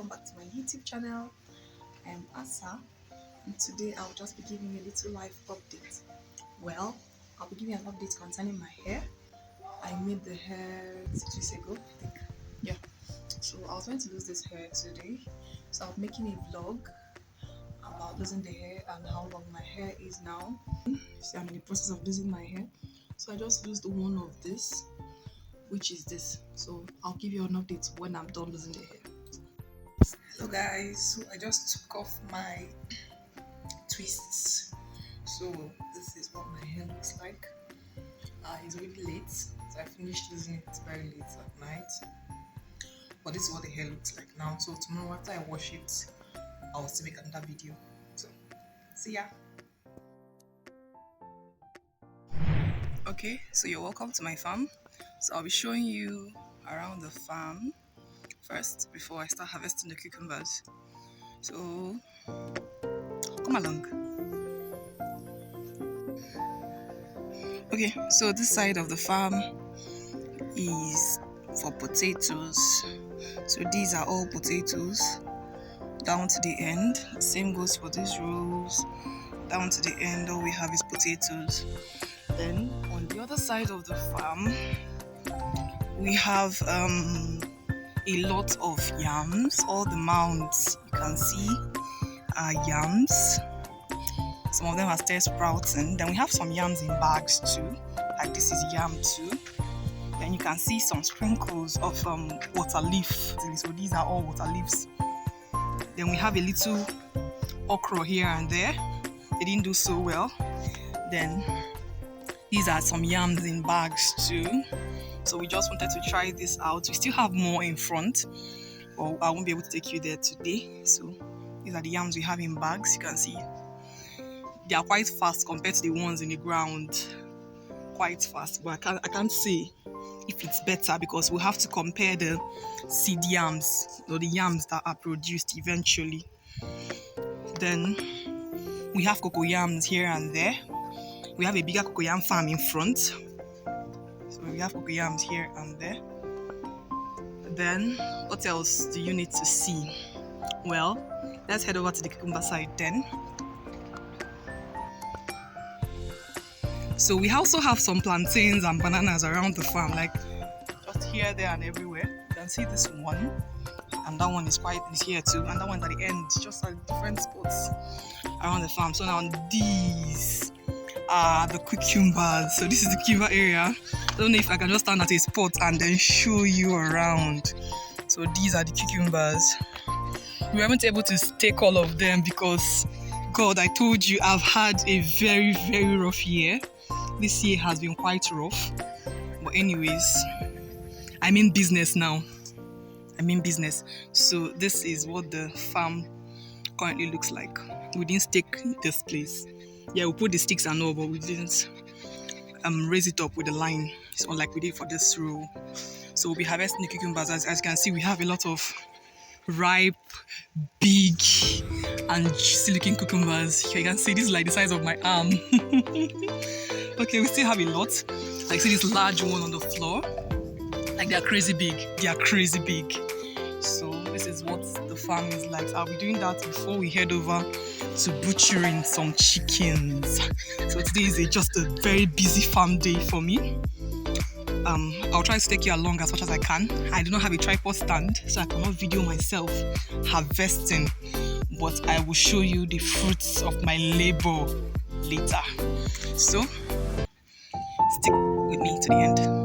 welcome back to my YouTube channel. I am Asa, and today I'll just be giving you a little life update. Well, I'll be giving you an update concerning my hair. I made the hair 6 weeks ago, I think. Yeah. So I was going to lose this hair today, so I'm making a vlog about losing the hair and how long my hair is now. See, I'm in the process of losing my hair, so I just lost one of this, which is this. So I'll give you an update when I'm done losing the hair. Hello guys, so I just took off my twists. So this is what my hair looks like. It's really late, so I finished losing it very late at night. But this is what the hair looks like now. So tomorrow after I wash it, I'll still make another video. So see ya. Okay, so you're welcome to my farm. So I'll be showing you around the farm first before I start harvesting the cucumbers. So come along. Okay, so this side of the farm is for potatoes. So these are all potatoes down to the end. Same goes for these rows. Down to the end, all we have is potatoes. Then on the other side of the farm, we have a lot of yams. All the mounds you can see are yams. Some of them are still sprouting. Then we have some yams in bags too. Like this is yam too. Then you can see some sprinkles of water leaf. So these are all water leaves. Then we have a little okra here and there. They didn't do so well. Then these are some yams in bags too. So we just wanted to try this out. We still have more in front, but I won't be able to take you there today. So these are the yams we have in bags. You can see they are quite fast compared to the ones in the ground. Quite fast, but I can't say if it's better because we'll have to compare the seed yams or the yams that are produced eventually. Then we have cocoa yams here and there. We have a bigger cocoa yam farm in front. So we have cocoa yams here and there. Then what else do you need to see? Well, let's head over to the cucumber side then. So we also have some plantains and bananas around the farm, like just here, there and everywhere. You can see this one, and that one is here too, and that one at the end, just at different spots around the farm. So now these are the cucumbers. So this is the cucumber area. I don't know if I can just stand at a spot and then show you around. So these are the cucumbers. We weren't able to stake all of them because, God, I told you I've had a very, very rough year. This year has been quite rough. But anyways, I'm in business now. I'm in business. So this is what the farm currently looks like. We didn't stake this place. Yeah, we put the sticks and all, but we didn't raise it up with a line. It's not like we did for this row. So we'll be harvesting the cucumbers. As you can see, we have a lot of ripe, big, and juicy looking cucumbers. You can see this is like the size of my arm. Okay, we still have a lot. Like see this large one on the floor. Like they are crazy big. They are crazy big. So this is what the farm is like. I'll be doing that before we head over to butchering some chickens. So today is just a very busy farm day for me. I'll try to take you along as much as I can. I do not have a tripod stand, so I cannot video myself harvesting, but I will show you the fruits of my labor later. So stick with me to the end.